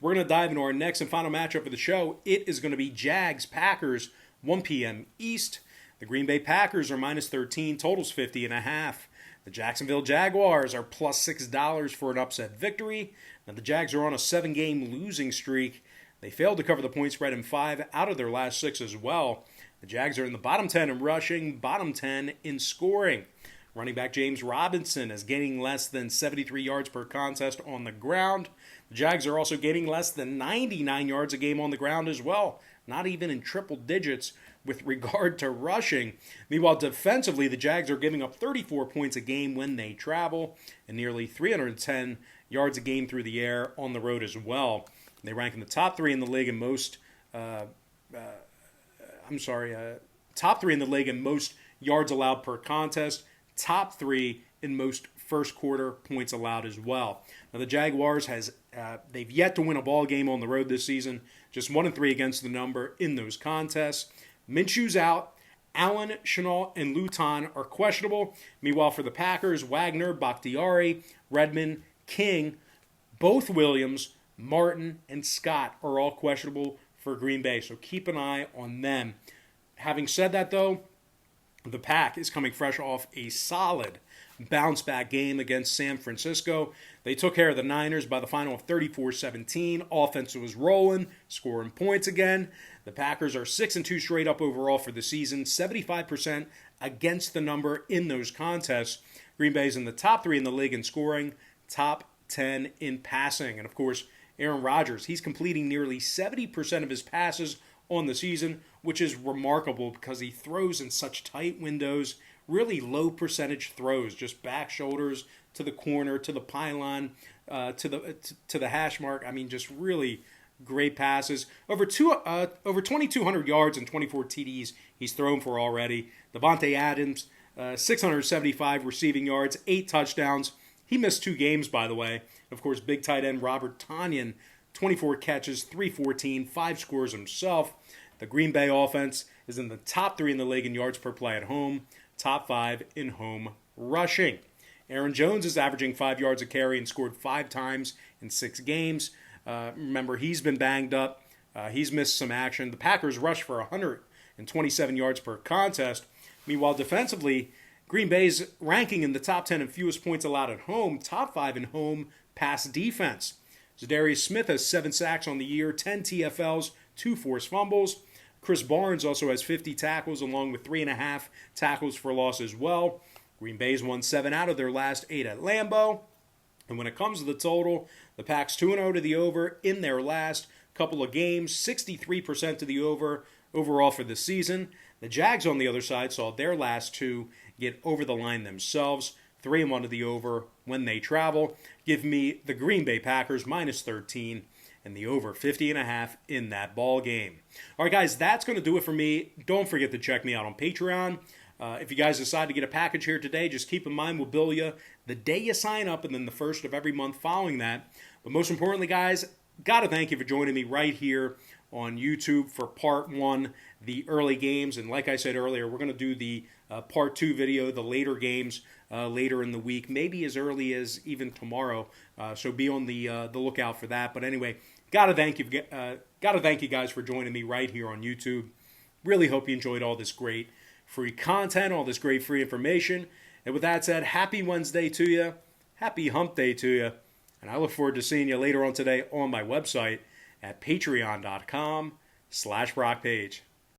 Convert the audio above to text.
We're going to dive into our next and final matchup of the show. It is going to be Jags-Packers, 1 p.m. East. The Green Bay Packers are minus 13, totals 50.5. The Jacksonville Jaguars are plus $6 for an upset victory. Now the Jags are on a 7-game losing streak. They failed to cover the point spread in 5 out of their last 6 as well. The Jags are in the bottom 10 in rushing, bottom 10 in scoring. Running back James Robinson is gaining less than 73 yards per contest on the ground. The Jags are also gaining less than 99 yards a game on the ground as well, not even in triple digits with regard to rushing. Meanwhile, defensively, the Jags are giving up 34 points a game when they travel and nearly 310 yards a game through the air on the road as well. They rank in the top 3 in the league in most top 3 in the league in most yards allowed per contest, top 3 in most first quarter points allowed as well. Now the Jaguars they've yet to win a ball game on the road this season, just 1-3 against the number in those contests. Minshew's out. Allen, Chenault, and Luton are questionable. Meanwhile, for the Packers, Wagner, Bakhtiari, Redmond, King, both Williams, Martin, and Scott are all questionable for Green Bay, so keep an eye on them. Having said that, though, the Pack is coming fresh off a solid bounce-back game against San Francisco. They took care of the Niners by the final of 34-17. Offense was rolling, scoring points again. The Packers are 6-2 straight up overall for the season, 75% against the number in those contests. Green Bay's in the top 3 in the league in scoring, top 10 in passing. And, of course, Aaron Rodgers, he's completing nearly 70% of his passes on the season, which is remarkable because he throws in such tight windows, really low percentage throws, just back shoulders to the corner, to the pylon, to the hash mark. I mean, just really great passes. Over 2,200 yards and 24 TDs he's thrown for already. Devontae Adams, 675 receiving yards, 8 touchdowns. He missed 2 games, by the way. Of course, big tight end Robert Tonyan, 24 catches, 314, 5 scores himself. The Green Bay offense is in the top 3 in the league in yards per play at home, top 5 in home rushing. Aaron Jones is averaging 5 yards a carry and scored 5 times in 6 games. Remember, he's been banged up. He's missed some action. The Packers rushed for 127 yards per contest. Meanwhile, defensively, Green Bay's ranking in the top 10 in fewest points allowed at home, top 5 in home pass defense. Zadarius Smith has 7 sacks on the year, 10 TFLs, 2 forced fumbles. Chris Barnes also has 50 tackles along with 3.5 tackles for loss as well. Green Bay's won 7 out of their last 8 at Lambeau. And when it comes to the total, the Pack's 2-0 to the over in their last couple of games, 63% to the over overall for the season. The Jags, on the other side, saw their last 2 get over the line themselves, 3-1 to the over when they travel. Give me the Green Bay Packers minus 13 and the over 50.5 in that ball game. All right, guys, that's going to do it for me. Don't forget to check me out on Patreon. If you guys decide to get a package here today, just keep in mind we'll bill you the day you sign up and then the first of every month following that. But most importantly, guys, got to thank you for joining me right here on YouTube for part 1, the early games. And like I said earlier, we're going to do the part 2 video, the later games, later in the week, maybe as early as even tomorrow. So be on the lookout for that. But anyway, gotta thank you guys for joining me right here on YouTube. Really hope you enjoyed all this great free content, all this great free information. And with that said, happy Wednesday to you, happy hump day to you, and I look forward to seeing you later on today on my website at patreon.com/BrockPage.